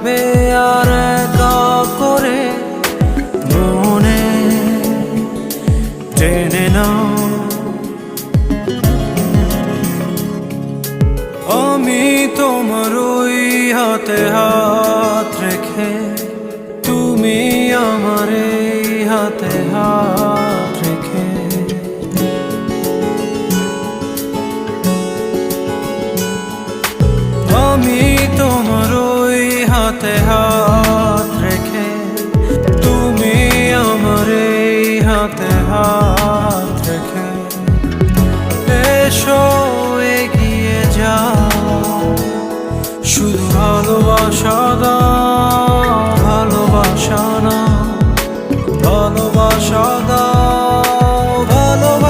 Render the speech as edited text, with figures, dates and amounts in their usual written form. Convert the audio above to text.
ভাবে আর একা করে মনে টেনে নাও। আমি তোমার ওই হাতে হাত রেখে, তুমি আমার এই হাতে হাত রেখে, আমি তোমার ওই হাতে হাত রেখে, তুমি আমার এই হাতে হাত রেখে। এসো এগিয়ে যাও, শুধু ভালোবাসা